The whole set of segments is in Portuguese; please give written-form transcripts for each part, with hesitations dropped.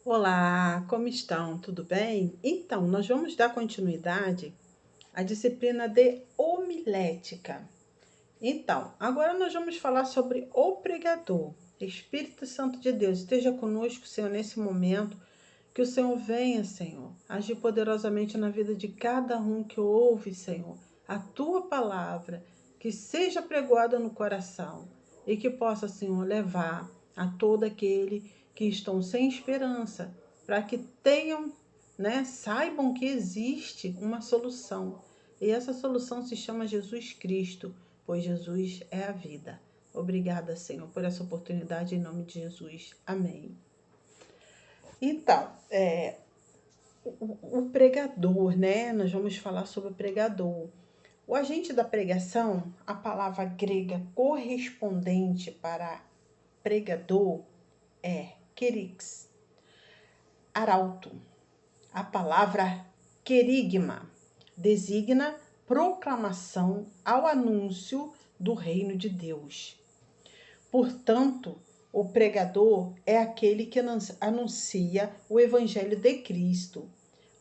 Olá, como estão? Tudo bem? Então, nós vamos dar continuidade à disciplina de homilética. Então, agora nós vamos falar sobre o pregador. Espírito Santo de Deus, esteja conosco, Senhor, nesse momento. Que o Senhor venha, Senhor, agir poderosamente na vida de cada um que ouve, Senhor, a tua palavra, que seja pregoada no coração e que possa, Senhor, levar a todo aquele que estão sem esperança, para que tenham, saibam que existe uma solução. E essa solução se chama Jesus Cristo, pois Jesus é a vida. Obrigada, Senhor, por essa oportunidade em nome de Jesus. Amém. Então, o pregador, né? Nós vamos falar sobre o pregador. O agente da pregação, a palavra grega correspondente para pregador é kerix, arauto. A palavra querigma designa proclamação ao anúncio do reino de Deus. Portanto, o pregador é aquele que anuncia o evangelho de Cristo.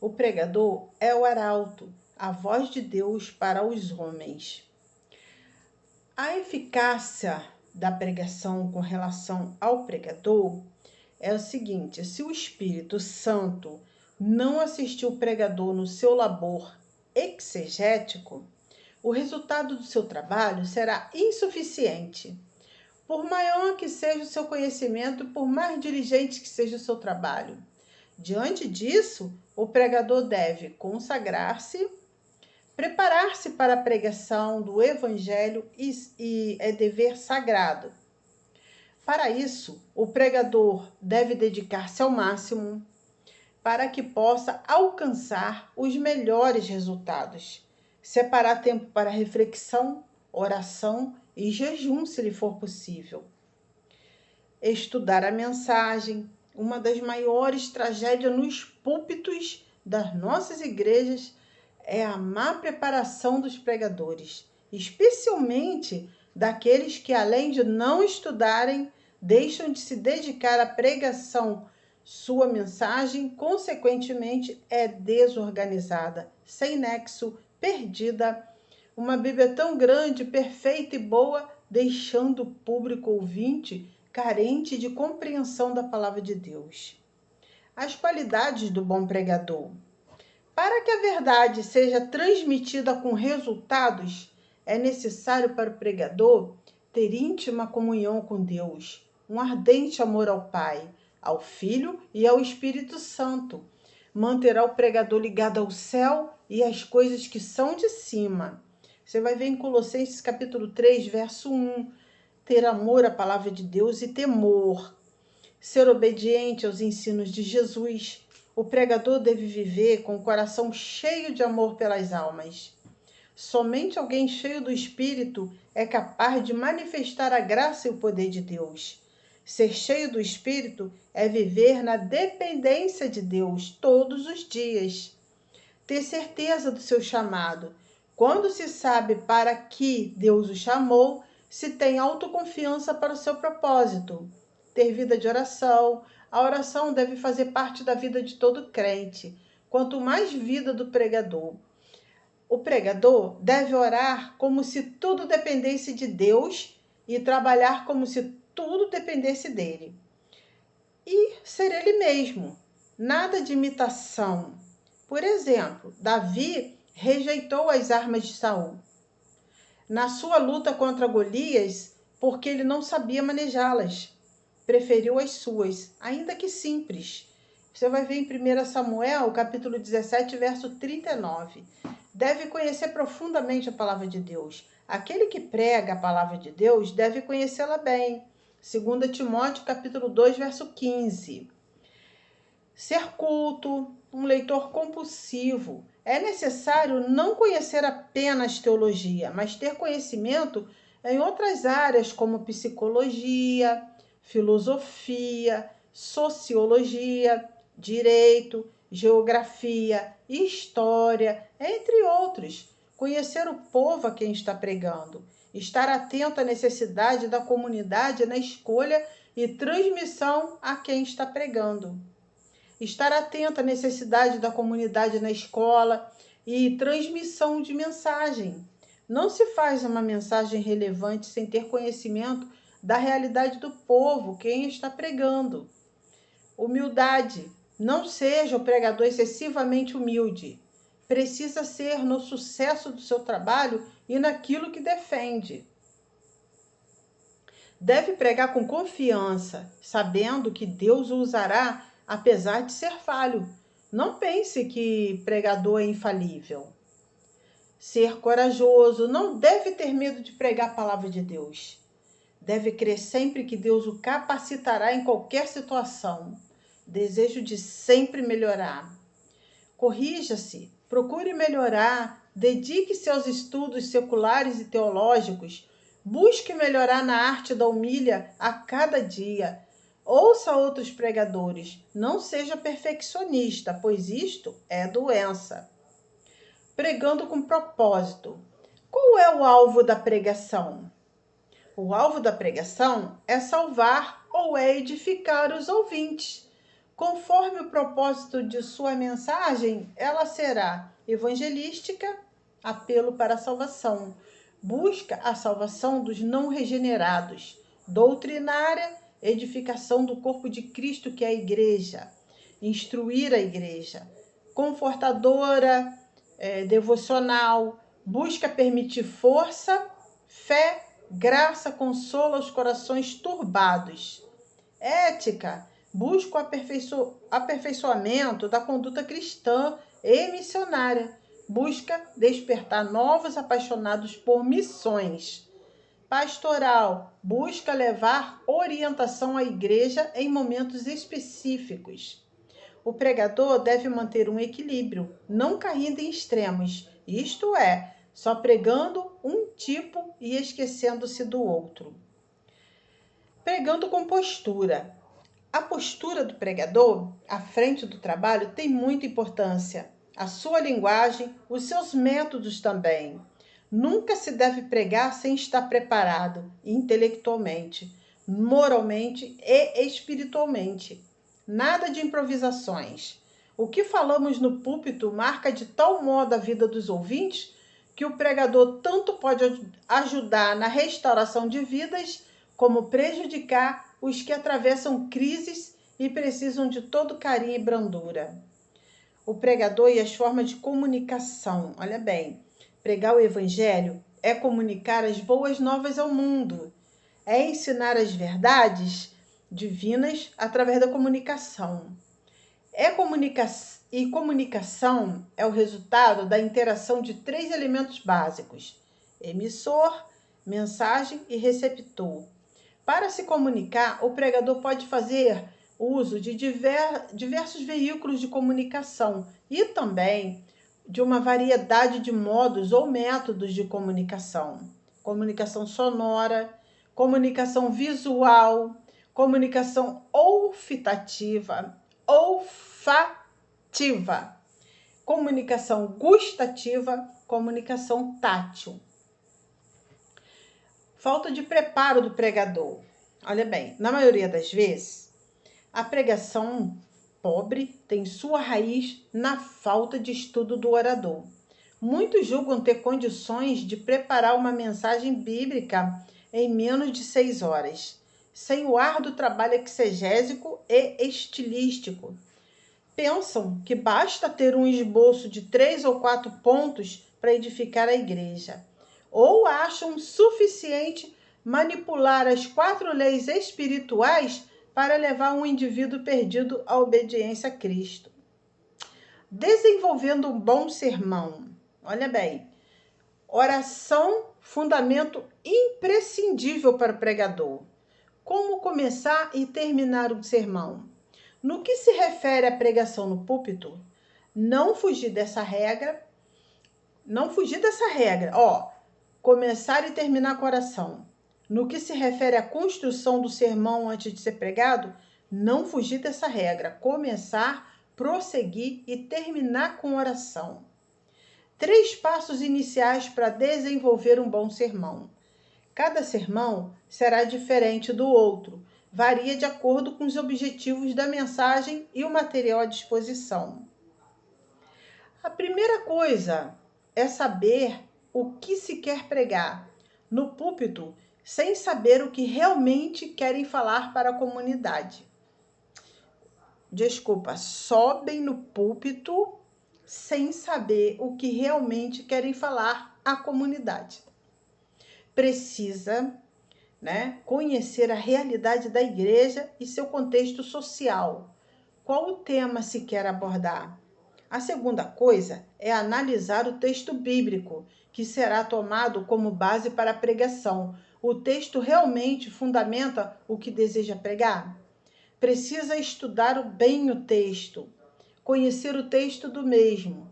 O pregador é o arauto, a voz de Deus para os homens. A eficácia da pregação com relação ao pregador é o seguinte: se o Espírito Santo não assistiu o pregador no seu labor exegético, o resultado do seu trabalho será insuficiente. Por maior que seja o seu conhecimento, por mais diligente que seja o seu trabalho. Diante disso, o pregador deve consagrar-se, preparar-se para a pregação do evangelho e é dever sagrado. Para isso, o pregador deve dedicar-se ao máximo para que possa alcançar os melhores resultados. Separar tempo para reflexão, oração e jejum, se lhe for possível. Estudar a mensagem, uma das maiores tragédias nos púlpitos das nossas igrejas é a má preparação dos pregadores, especialmente daqueles que, além de não estudarem, deixam de se dedicar à pregação. Sua mensagem, consequentemente, é desorganizada, sem nexo, perdida. Uma Bíblia tão grande, perfeita e boa, deixando o público ouvinte carente de compreensão da palavra de Deus. As qualidades do bom pregador. Para que a verdade seja transmitida com resultados, é necessário para o pregador ter íntima comunhão com Deus, um ardente amor ao Pai, ao Filho e ao Espírito Santo. Manterá o pregador ligado ao céu e às coisas que são de cima. Você vai ver em Colossenses capítulo 3, verso 1, ter amor à palavra de Deus e temor. Ser obediente aos ensinos de Jesus. O pregador deve viver com o coração cheio de amor pelas almas. Somente alguém cheio do Espírito é capaz de manifestar a graça e o poder de Deus. Ser cheio do Espírito é viver na dependência de Deus todos os dias. Ter certeza do seu chamado. Quando se sabe para que Deus o chamou, se tem autoconfiança para o seu propósito. Ter vida de oração. A oração deve fazer parte da vida de todo crente. Quanto mais vida do pregador. O pregador deve orar como se tudo dependesse de Deus e trabalhar como se tudo dependesse dele. E ser ele mesmo. Nada de imitação. Por exemplo, Davi rejeitou as armas de Saul na sua luta contra Golias, porque ele não sabia manejá-las. Preferiu as suas, ainda que simples. Você vai ver em 1 Samuel, capítulo 17, verso 39. Deve conhecer profundamente a palavra de Deus. Aquele que prega a palavra de Deus deve conhecê-la bem. 2 Timóteo, capítulo 2, verso 15. Ser culto, um leitor compulsivo. É necessário não conhecer apenas teologia, mas ter conhecimento em outras áreas como psicologia, filosofia, sociologia, direito, geografia, história, entre outros. Conhecer o povo a quem está pregando. Estar atento à necessidade da comunidade na escolha e transmissão a quem está pregando. estar atento à necessidade da comunidade na escola e transmissão de mensagem. Não se faz uma mensagem relevante sem ter conhecimento da realidade do povo, quem está pregando. Humildade. Não seja o pregador excessivamente humilde. Precisa ser no sucesso do seu trabalho e naquilo que defende. Deve pregar com confiança, sabendo que Deus o usará apesar de ser falho. Não pense que pregador é infalível. Ser corajoso, não deve ter medo de pregar a palavra de Deus. Deve crer sempre que Deus o capacitará em qualquer situação. Desejo de sempre melhorar. Corrija-se, procure melhorar, dedique-se aos estudos seculares e teológicos, busque melhorar na arte da humilha a cada dia. Ouça outros pregadores, não seja perfeccionista, pois isto é doença. Pregando com propósito. Qual é o alvo da pregação? O alvo da pregação é salvar ou é edificar os ouvintes. Conforme o propósito de sua mensagem, ela será evangelística, apelo para a salvação, busca a salvação dos não regenerados, doutrinária, edificação do corpo de Cristo, que é a igreja, instruir a igreja, confortadora, devocional, busca permitir força, fé, graça, consola os corações turbados. Ética, busca o aperfeiçoamento da conduta cristã e missionária. Busca despertar novos apaixonados por missões. Pastoral, busca levar orientação à igreja em momentos específicos. O pregador deve manter um equilíbrio, não caindo em extremos, isto é, só pregando um tipo e esquecendo-se do outro. Pregando com postura. A postura do pregador à frente do trabalho tem muita importância. A sua linguagem, os seus métodos também. Nunca se deve pregar sem estar preparado intelectualmente, moralmente e espiritualmente. Nada de improvisações. O que falamos no púlpito marca de tal modo a vida dos ouvintes que o pregador tanto pode ajudar na restauração de vidas, como prejudicar os que atravessam crises e precisam de todo carinho e brandura. O pregador e as formas de comunicação. Olha bem, pregar o evangelho é comunicar as boas novas ao mundo, é ensinar as verdades divinas através da comunicação. Comunicação é o resultado da interação de 3 elementos básicos: emissor, mensagem e receptor. Para se comunicar, o pregador pode fazer uso de diversos veículos de comunicação e também de uma variedade de modos ou métodos de comunicação. Comunicação sonora, comunicação visual, comunicação olfativa, comunicação gustativa, comunicação tátil. Falta de preparo do pregador. Olha bem, na maioria das vezes, a pregação pobre tem sua raiz na falta de estudo do orador. Muitos julgam ter condições de preparar uma mensagem bíblica em menos de 6 horas, sem o árduo trabalho exegésico e estilístico. Pensam que basta ter um esboço de 3 ou 4 pontos para edificar a igreja. Ou acham suficiente manipular as 4 leis espirituais para levar um indivíduo perdido à obediência a Cristo. Desenvolvendo um bom sermão. Olha bem, oração, fundamento imprescindível para o pregador. Como começar e terminar um sermão? No que se refere à pregação no púlpito, não fugir dessa regra. Começar e terminar com oração. No que se refere à construção do sermão antes de ser pregado, não fugir dessa regra. Começar, prosseguir e terminar com oração. 3 passos iniciais para desenvolver um bom sermão. Cada sermão será diferente do outro. varia de acordo com os objetivos da mensagem e o material à disposição. A primeira coisa é saber o que se quer pregar no púlpito, sem saber o que realmente querem falar para a comunidade. Desculpa, sobem no púlpito sem saber o que realmente querem falar à comunidade. Precisa, conhecer a realidade da igreja e seu contexto social. Qual o tema se quer abordar? A segunda coisa é analisar o texto bíblico, que será tomado como base para a pregação. O texto realmente fundamenta o que deseja pregar? Precisa estudar bem o texto, conhecer o texto do mesmo.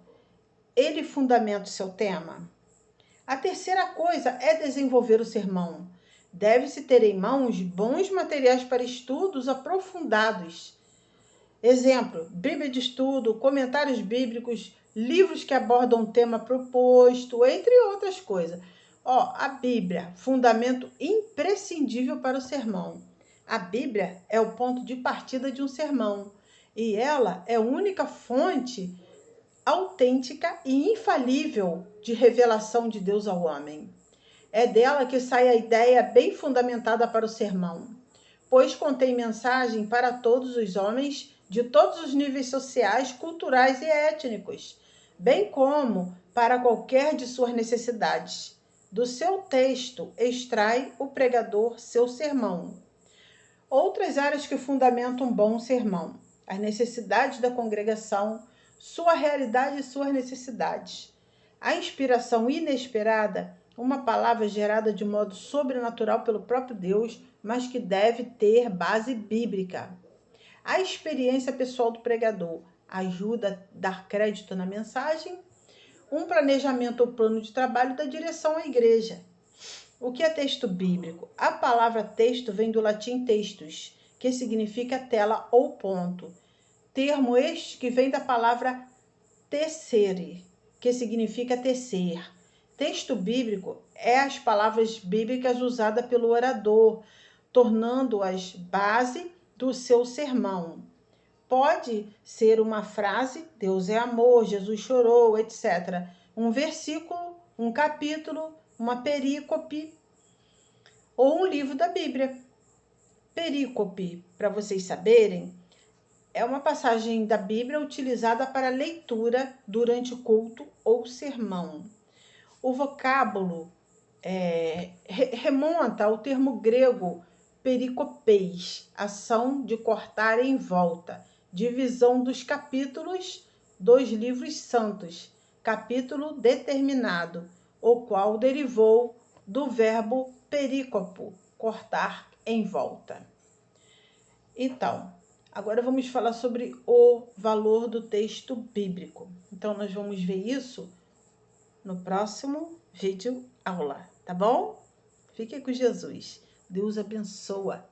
Ele fundamenta o seu tema? A terceira coisa é desenvolver o sermão. Deve-se ter em mãos bons materiais para estudos aprofundados. Exemplo, Bíblia de estudo, comentários bíblicos, livros que abordam o tema proposto, entre outras coisas. A Bíblia, fundamento imprescindível para o sermão. A Bíblia é o ponto de partida de um sermão e ela é a única fonte autêntica e infalível de revelação de Deus ao homem. É dela que sai a ideia bem fundamentada para o sermão, pois contém mensagem para todos os homens de todos os níveis sociais, culturais e étnicos, bem como para qualquer de suas necessidades. Do seu texto extrai o pregador seu sermão. Outras áreas que fundamentam um bom sermão: as necessidades da congregação, sua realidade e suas necessidades. A inspiração inesperada, uma palavra gerada de modo sobrenatural pelo próprio Deus, mas que deve ter base bíblica. A experiência pessoal do pregador ajuda a dar crédito na mensagem. Um planejamento ou plano de trabalho da direção à igreja. O que é texto bíblico? A palavra texto vem do latim textus, que significa tela ou ponto. Termo este que vem da palavra tecere, que significa tecer. Texto bíblico é as palavras bíblicas usadas pelo orador, tornando-as base do seu sermão. Pode ser uma frase, Deus é amor, Jesus chorou, etc. Um versículo, um capítulo, uma perícope ou um livro da Bíblia. Perícope, para vocês saberem, é uma passagem da Bíblia utilizada para leitura durante o culto ou sermão. O vocábulo remonta ao termo grego pericopeis, ação de cortar em volta, divisão dos capítulos dos livros santos, capítulo determinado, o qual derivou do verbo perícopo, cortar em volta. Então, agora vamos falar sobre o valor do texto bíblico. Então, nós vamos ver isso no próximo vídeo aula, tá bom? Fique com Jesus. Deus abençoa.